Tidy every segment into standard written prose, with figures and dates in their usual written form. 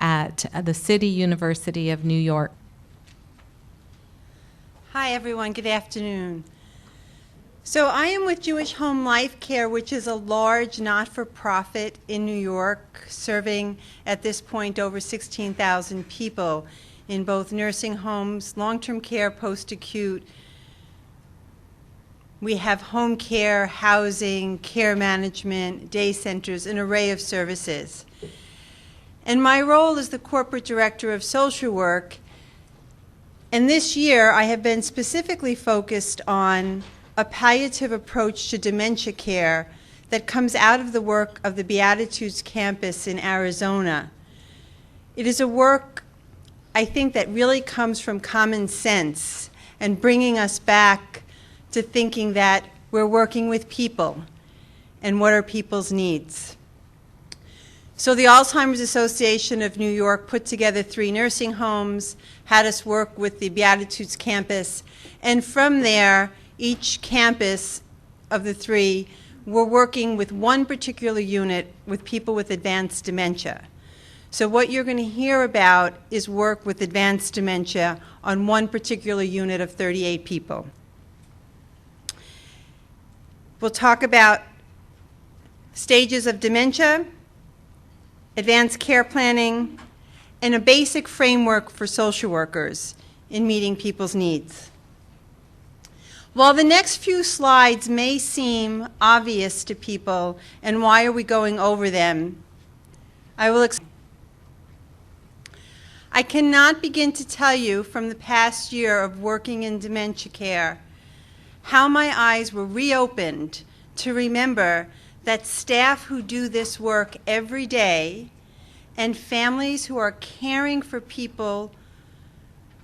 at the City University of New York. Hi everyone, good afternoon. So I am with Jewish Home Lifecare, which is a large not-for-profit in New York, serving at this point over 16,000 people in both nursing homes, long-term care, post-acute. We have home care, housing, care management, day centers, an array of services. And my role is the corporate director of social work. And this year I have been specifically focused on a palliative approach to dementia care that comes out of the work of the Beatitudes campus in Arizona. It is a work, I think, that really comes from common sense and bringing us back to thinking that we're working with people and what are people's needs. So the Alzheimer's Association of New York put together 3 nursing homes, had us work with the Beatitudes campus, and from there, each campus of the 3 were working with one particular unit with people with advanced dementia. So what you're going to hear about is work with advanced dementia on one particular unit of 38 people. We'll talk about stages of dementia, advanced care planning, and a basic framework for social workers in meeting people's needs. While the next few slides may seem obvious to people, and why are we going over them, I will explain. I cannot begin to tell you from the past year of working in dementia care how my eyes were reopened to remember that staff who do this work every day and families who are caring for people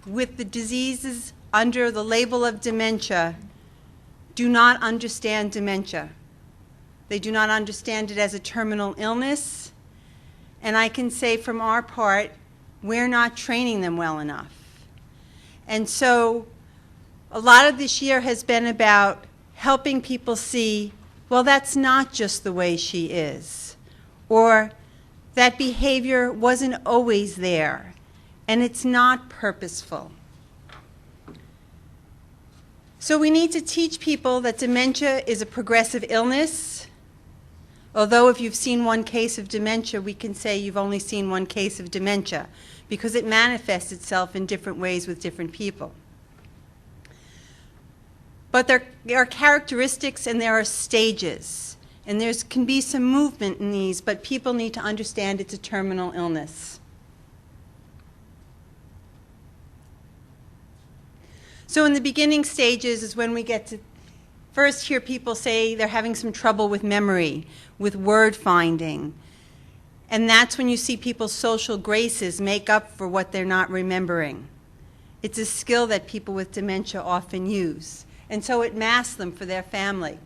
with the diseases under the label of dementia do not understand dementia. They do not understand it as a terminal illness, and I can say from our part, we're not training them well enough. And so a lot of this year has been about helping people see, well, that's not just the way she is, or that behavior wasn't always there, and it's not purposeful. So we need to teach people that dementia is a progressive illness, although if you've seen one case of dementia, we can say you've only seen one case of dementia, because it manifests itself in different ways with different people. But there are characteristics and there are stages, and there can be some movement in these, but people need to understand it's a terminal illness. So in the beginning stages is when we get to first hear people say they're having some trouble with memory, with word finding. And that's when you see people's social graces make up for what they're not remembering. It's a skill that people with dementia often use. And so it masks them for their family.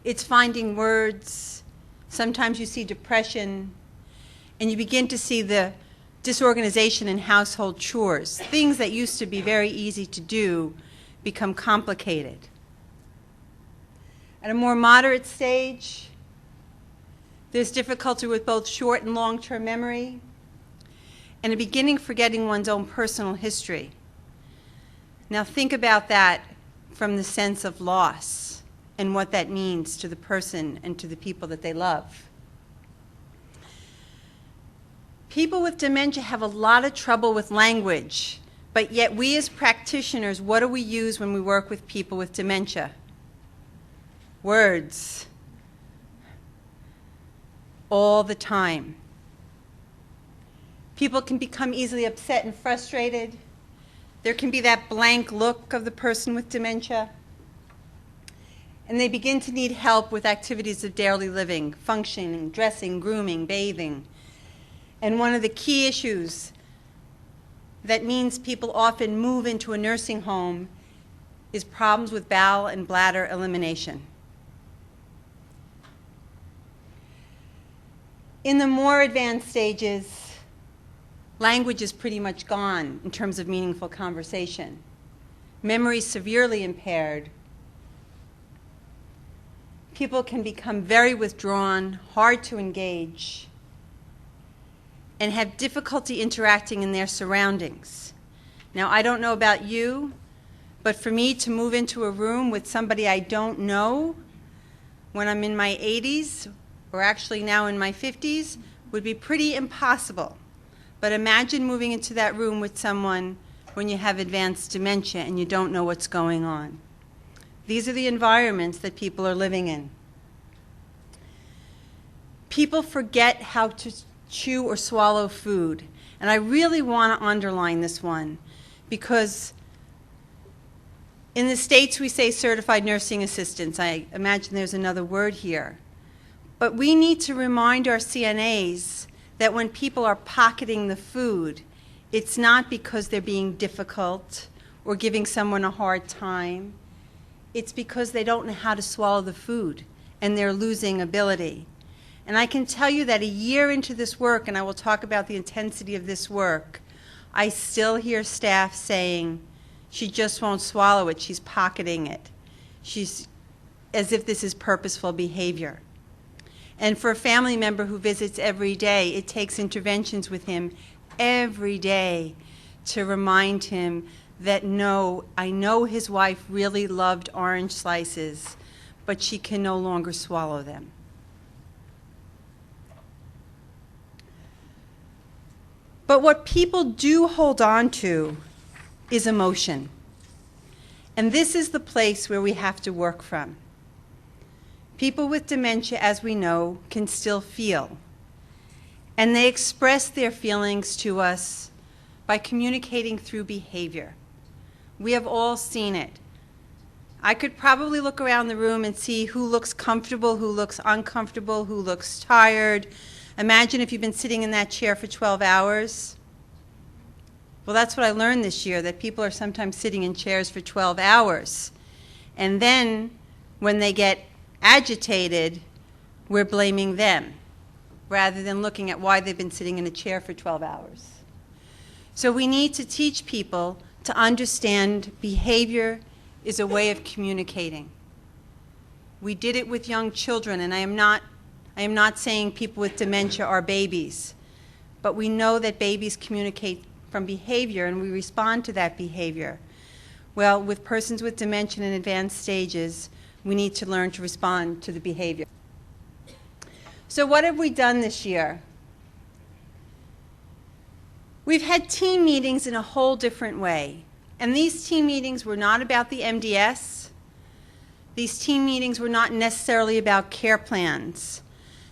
It's finding words. Sometimes you see depression, and you begin to see the disorganization in household chores. Things that used to be very easy to do become complicated. At a more moderate stage, there's difficulty with both short and long-term memory, and a beginning forgetting one's own personal history. Now think about that from the sense of loss and what that means to the person and to the people that they love. People with dementia have a lot of trouble with language, but yet we as practitioners, what do we use when we work with people with dementia? Words. All the time. People can become easily upset and frustrated. There can be that blank look of the person with dementia. And they begin to need help with activities of daily living, functioning, dressing, grooming, bathing. And one of the key issues that means people often move into a nursing home is problems with bowel and bladder elimination. In the more advanced stages, language is pretty much gone in terms of meaningful conversation. Memory is severely impaired. People can become very withdrawn, hard to engage. and have difficulty interacting in their surroundings. Now, I don't know about you, but for me to move into a room with somebody I don't know when I'm in my 80s, or actually now in my 50s, would be pretty impossible. But imagine moving into that room with someone when you have advanced dementia and you don't know what's going on. These are the environments that people are living in. People forget how to chew or swallow food. And I really want to underline this one, because in the States we say certified nursing assistants. I imagine there's another word here. But we need to remind our CNAs that when people are pocketing the food, it's not because they're being difficult or giving someone a hard time. It's because they don't know how to swallow the food and they're losing ability. And I can tell you that a year into this work, and I will talk about the intensity of this work, I still hear staff saying, she just won't swallow it, she's pocketing it. She's as if this is purposeful behavior. And for a family member who visits every day, it takes interventions with him every day to remind him that no, I know his wife really loved orange slices, but she can no longer swallow them. But what people do hold on to is emotion. And this is the place where we have to work from. People with dementia, as we know, can still feel. And they express their feelings to us by communicating through behavior. We have all seen it. I could probably look around the room and see who looks comfortable, who looks uncomfortable, who looks tired. Imagine if you've been sitting in that chair for 12 hours. Well, that's what I learned this year, that people are sometimes sitting in chairs for 12 hours. And then when they get agitated, we're blaming them, rather than looking at why they've been sitting in a chair for 12 hours. So we need to teach people to understand behavior is a way of communicating. We did it with young children, and I am not saying people with dementia are babies, but we know that babies communicate from behavior, and we respond to that behavior. Well, with persons with dementia in advanced stages, we need to learn to respond to the behavior. So what have we done this year? We've had team meetings in a whole different way. And these team meetings were not about the MDS. These team meetings were not necessarily about care plans.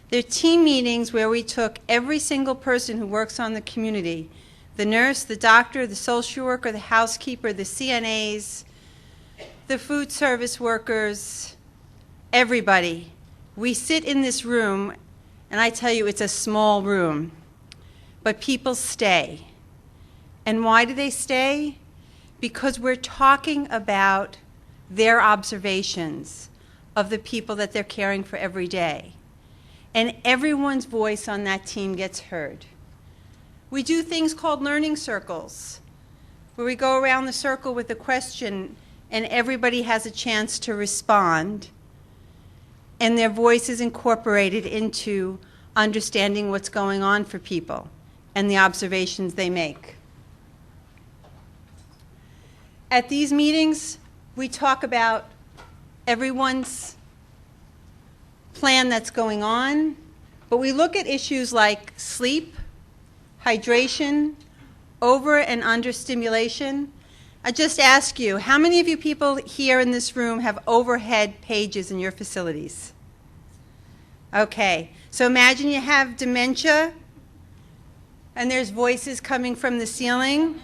They're team meetings where we took every single person who works on the community, the nurse, the doctor, the social worker, the housekeeper, the CNAs, the food service workers, everybody. We sit in this room, and I tell you, it's a small room, but people stay. And why do they stay? Because we're talking about their observations of the people that they're caring for every day. And everyone's voice on that team gets heard. We do things called learning circles, where we go around the circle with a question and everybody has a chance to respond, and their voice is incorporated into understanding what's going on for people and the observations they make. At these meetings, we talk about everyone's plan that's going on, but we look at issues like sleep, hydration, over and under stimulation. I just ask you, how many of you people here in this room have overhead pages in your facilities? Okay, so imagine you have dementia and there's voices coming from the ceiling.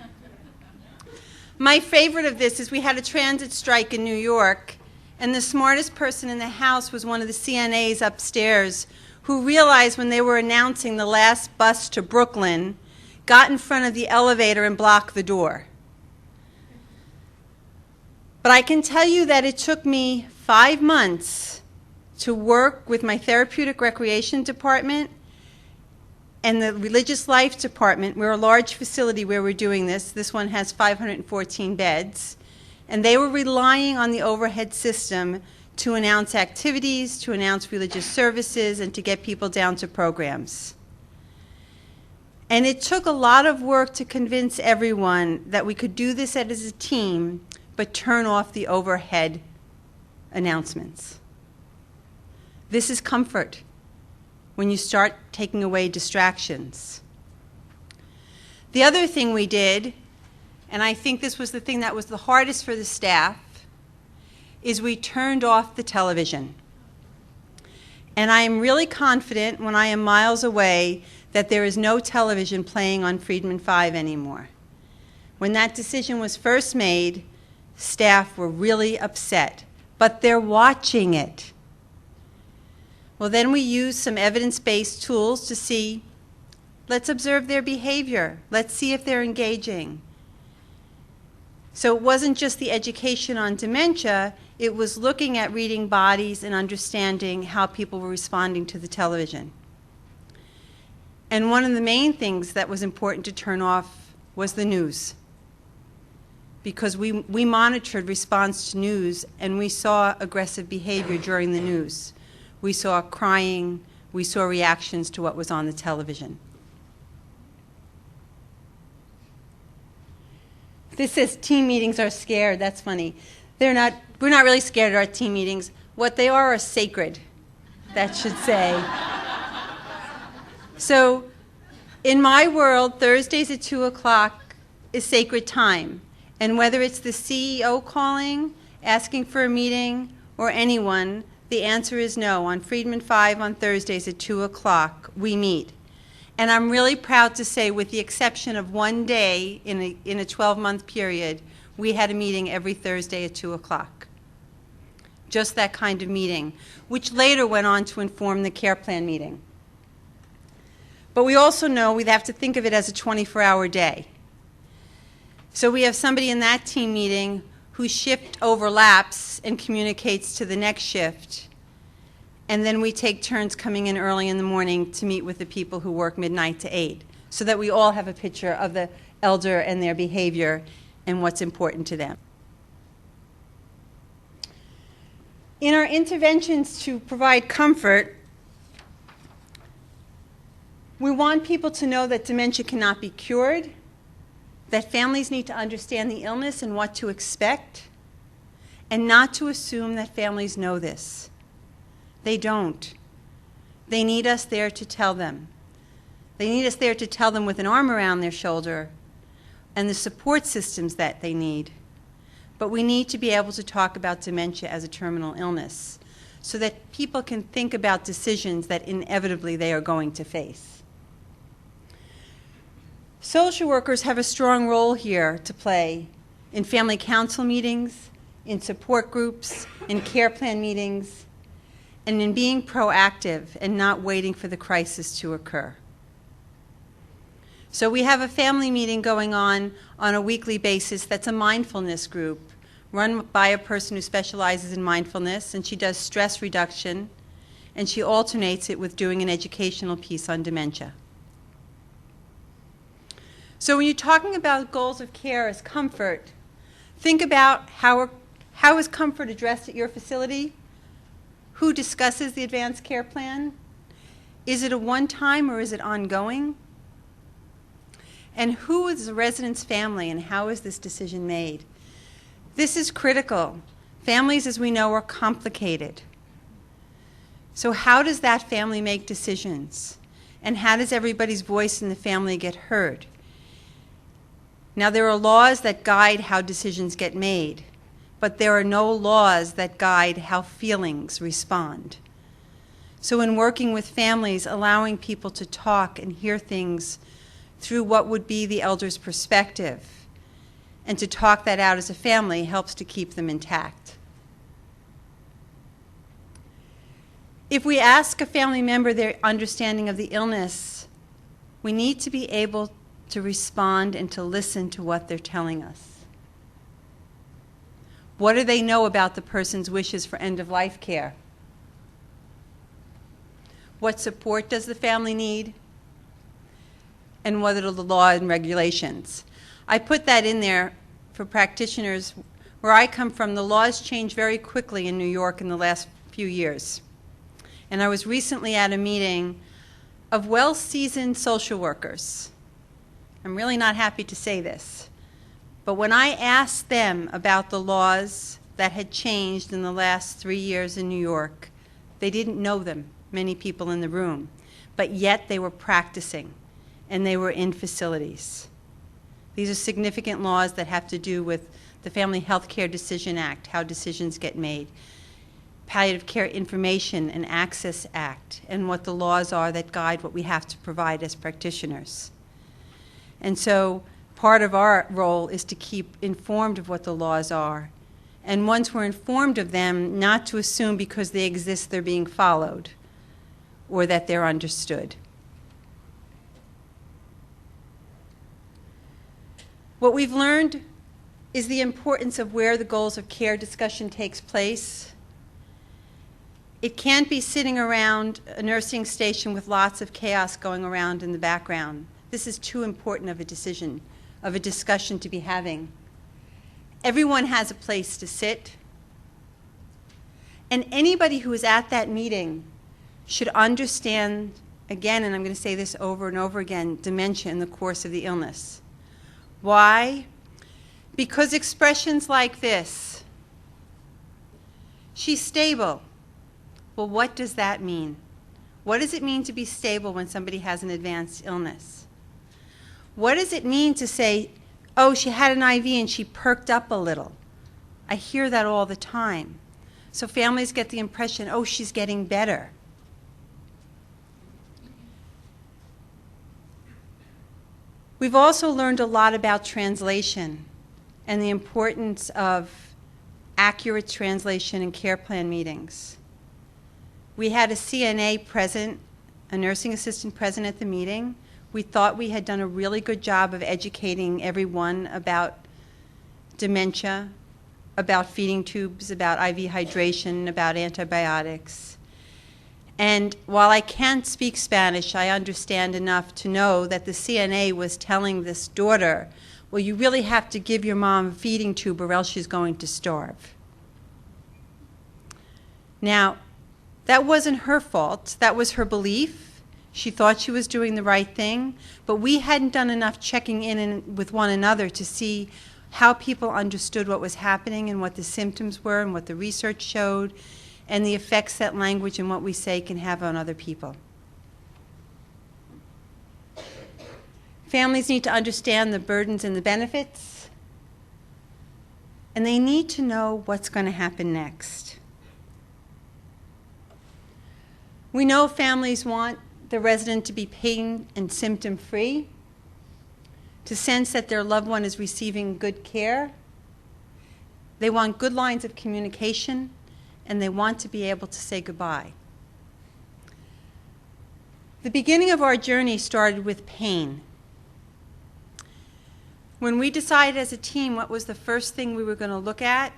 My favorite of this is we had a transit strike in New York, and the smartest person in the house was one of the CNAs upstairs, who realized when they were announcing the last bus to Brooklyn, got in front of the elevator and blocked the door. But I can tell you that it took me 5 months to work with my therapeutic recreation department and the religious life department. We're a large facility where we're doing this. This one has 514 beds. And they were relying on the overhead system to announce activities, to announce religious services, and to get people down to programs. And it took a lot of work to convince everyone that we could do this as a team, but turn off the overhead announcements. This is comfort when you start taking away distractions. The other thing we did, and I think this was the thing that was the hardest for the staff, is we turned off the television. And I am really confident when I am miles away that there is no television playing on Friedman 5 anymore. When that decision was first made, staff were really upset, but they're watching it. Well, then we used some evidence-based tools to see, let's observe their behavior. Let's see if they're engaging. So it wasn't just the education on dementia, it was looking at reading bodies and understanding how people were responding to the television. And one of the main things that was important to turn off was the news. Because we monitored response to news, and we saw aggressive behavior during the news. We saw crying, we saw reactions to what was on the television. This says team meetings are scared. That's funny. We're not really scared at our team meetings. What they are sacred, that should say. So in my world, Thursdays at 2 o'clock is sacred time. And whether it's the CEO calling, asking for a meeting, or anyone, the answer is no. On Friedman 5 on Thursdays at 2 o'clock, we meet. And I'm really proud to say, with the exception of one day in a 12-month period, we had a meeting every Thursday at 2 o'clock. Just that kind of meeting, which later went on to inform the care plan meeting. But we also know we'd have to think of it as a 24-hour day. So we have somebody in that team meeting whose shift overlaps and communicates to the next shift. And then we take turns coming in early in the morning to meet with the people who work midnight to 8, so that we all have a picture of the elder and their behavior and what's important to them. In our interventions to provide comfort, we want people to know that dementia cannot be cured, that families need to understand the illness and what to expect, and not to assume that families know this. They don't. They need us there to tell them. They need us there to tell them with an arm around their shoulder and the support systems that they need. But we need to be able to talk about dementia as a terminal illness so that people can think about decisions that inevitably they are going to face. Social workers have a strong role here to play in family council meetings, in support groups, in care plan meetings, and in being proactive and not waiting for the crisis to occur. So we have a family meeting going on a weekly basis that's a mindfulness group run by a person who specializes in mindfulness, and she does stress reduction, and she alternates it with doing an educational piece on dementia. So when you're talking about goals of care as comfort, think about how is comfort addressed at your facility? Who discusses the advanced care plan? Is it a one-time or is it ongoing? And who is the resident's family and how is this decision made? This is critical. Families, as we know, are complicated. So how does that family make decisions? And how does everybody's voice in the family get heard? Now, there are laws that guide how decisions get made, but there are no laws that guide how feelings respond. So in working with families, allowing people to talk and hear things through what would be the elder's perspective, and to talk that out as a family helps to keep them intact. If we ask a family member their understanding of the illness, we need to be able to respond and to listen to what they're telling us. What do they know about the person's wishes for end-of-life care? What support does the family need? And what are the laws and regulations? I put that in there for practitioners. Where I come from, the laws change very quickly in New York in the last few years. And I was recently at a meeting of well-seasoned social workers. I'm really not happy to say this, but when I asked them about the laws that had changed in the last 3 years in New York, they didn't know them, many people in the room, but yet they were practicing, and they were in facilities. These are significant laws that have to do with the Family Health Care Decision Act, how decisions get made, Palliative Care Information and Access Act, and what the laws are that guide what we have to provide as practitioners. And so part of our role is to keep informed of what the laws are. And once we're informed of them, not to assume because they exist they're being followed or that they're understood. What we've learned is the importance of where the goals of care discussion takes place. It can't be sitting around a nursing station with lots of chaos going around in the background. This is too important of a decision, of a discussion to be having. Everyone has a place to sit. And anybody who is at that meeting should understand, again, and I'm going to say this over and over again, dementia in the course of the illness. Why? Because expressions like this, she's stable. Well, what does that mean? What does it mean to be stable when somebody has an advanced illness? What does it mean to say, oh, she had an IV and she perked up a little? I hear that all the time. So families get the impression, oh, she's getting better. We've also learned a lot about translation and the importance of accurate translation in care plan meetings. We had a CNA present, a nursing assistant present at the meeting. We thought we had done a really good job of educating everyone about dementia, about feeding tubes, about IV hydration, about antibiotics. And while I can't speak Spanish, I understand enough to know that the CNA was telling this daughter, well, you really have to give your mom a feeding tube or else she's going to starve. Now, that wasn't her fault. That was her belief. She thought she was doing the right thing, but we hadn't done enough checking in with one another to see how people understood what was happening and what the symptoms were and what the research showed and the effects that language and what we say can have on other people. Families need to understand the burdens and the benefits, and they need to know what's going to happen next. We know families want the resident to be pain and symptom free, to sense that their loved one is receiving good care. They want good lines of communication, and they want to be able to say goodbye. The beginning of our journey started with pain. When we decided as a team what was the first thing we were going to look at,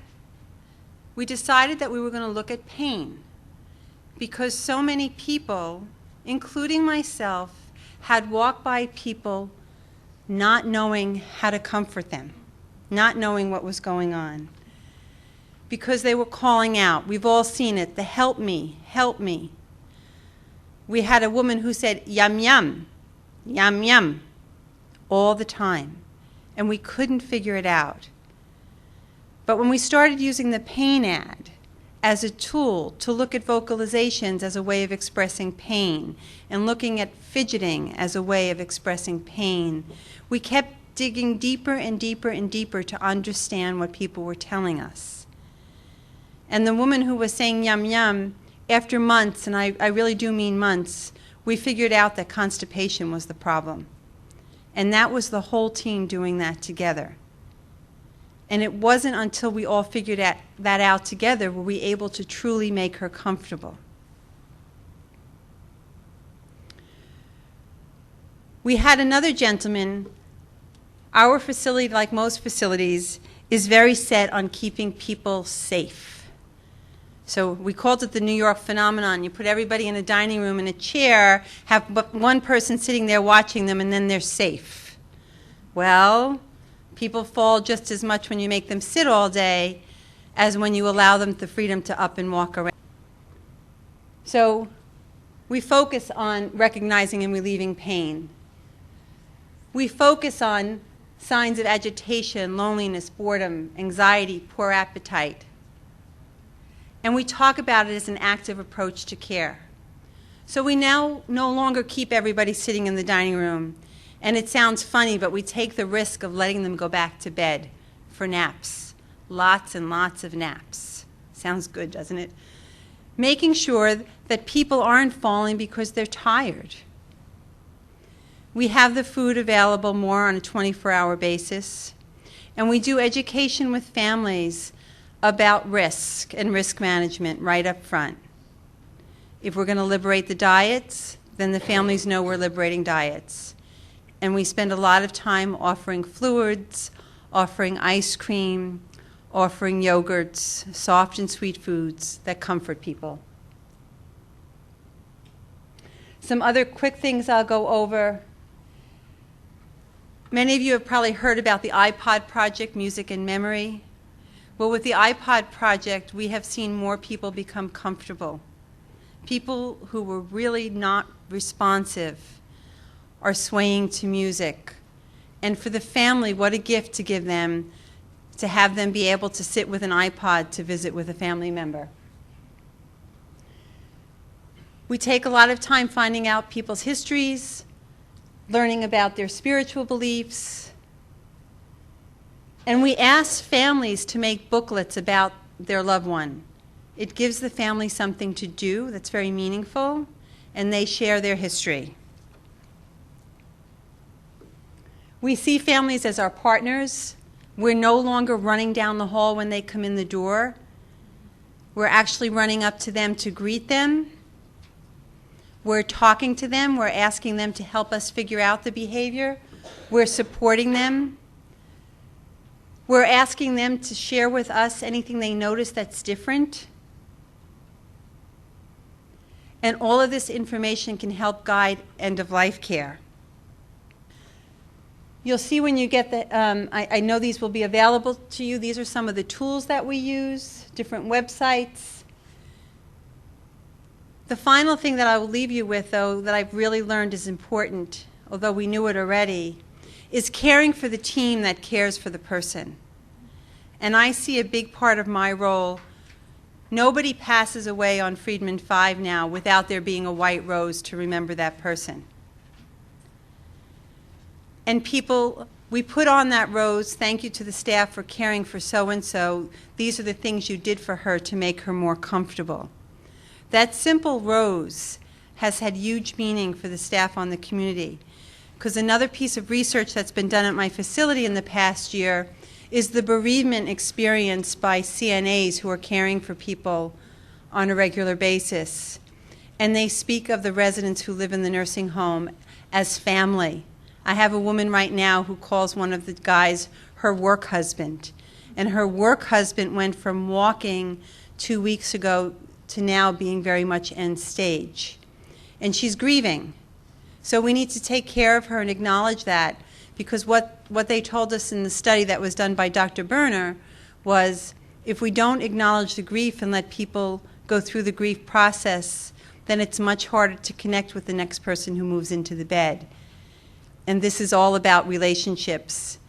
we decided that we were going to look at pain because so many people, including myself, had walked by people not knowing how to comfort them, not knowing what was going on, because they were calling out. We've all seen it, the help me, help me. We had a woman who said, yum, yum, yum, yum, all the time, and we couldn't figure it out. But when we started using the pain ad as a tool to look at vocalizations as a way of expressing pain, and looking at fidgeting as a way of expressing pain, we kept digging deeper and deeper and deeper to understand what people were telling us. And the woman who was saying yum yum, after months, and I really do mean months, we figured out that constipation was the problem. And that was the whole team doing that together. And it wasn't until we all figured that out together were we able to truly make her comfortable. We had another gentleman. Our facility, like most facilities, is very set on keeping people safe. So we called it the New York phenomenon. You put everybody in a dining room in a chair, have but one person sitting there watching them, and then they're safe. Well, people fall just as much when you make them sit all day as when you allow them the freedom to up and walk around. So we focus on recognizing and relieving pain. We focus on signs of agitation, loneliness, boredom, anxiety, poor appetite. And we talk about it as an active approach to care. So we now no longer keep everybody sitting in the dining room. And it sounds funny, but we take the risk of letting them go back to bed for naps. Lots and lots of naps. Sounds good, doesn't it? Making sure that people aren't falling because they're tired. We have the food available more on a 24-hour basis. And we do education with families about risk and risk management right up front. If we're going to liberate the diets, then the families know we're liberating diets. And we spend a lot of time offering fluids, offering ice cream, offering yogurts, soft and sweet foods that comfort people. Some other quick things I'll go over. Many of you have probably heard about the iPod project, Music and Memory. Well, with the iPod project, we have seen more people become comfortable. People who were really not responsive are swaying to music. And for the family, what a gift to give them, to have them be able to sit with an iPod to visit with a family member. We take a lot of time finding out people's histories, learning about their spiritual beliefs, and we ask families to make booklets about their loved one. It gives the family something to do that's very meaningful, and they share their history. We see families as our partners. We're no longer running down the hall when they come in the door. We're actually running up to them to greet them. We're talking to them. We're asking them to help us figure out the behavior. We're supporting them. We're asking them to share with us anything they notice that's different. And all of this information can help guide end-of-life care. You'll see when you get the, I know these will be available to you. These are some of the tools that we use, different websites. The final thing that I will leave you with, though, that I've really learned is important, although we knew it already, is caring for the team that cares for the person. And I see a big part of my role. Nobody passes away on Friedman 5 now without there being a white rose to remember that person. And people, we put on that rose, thank you to the staff for caring for so-and-so. These are the things you did for her to make her more comfortable. That simple rose has had huge meaning for the staff on the community. Because another piece of research that's been done at my facility in the past year is the bereavement experience by CNAs who are caring for people on a regular basis. And they speak of the residents who live in the nursing home as family. I have a woman right now who calls one of the guys her work husband. And her work husband went from walking 2 weeks ago to now being very much end stage. And she's grieving. So we need to take care of her and acknowledge that, because what they told us in the study that was done by Dr. Berner was if we don't acknowledge the grief and let people go through the grief process, then it's much harder to connect with the next person who moves into the bed. And this is all about relationships.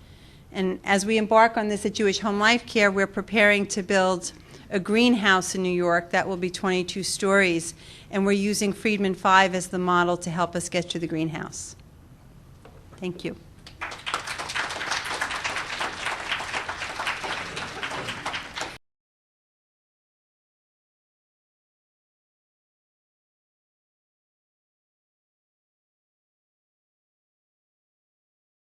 And as we embark on this at Jewish Home Life Care, we're preparing to build a greenhouse in New York that will be 22 stories, and we're using Friedman 5 as the model to help us get to the greenhouse. Thank you.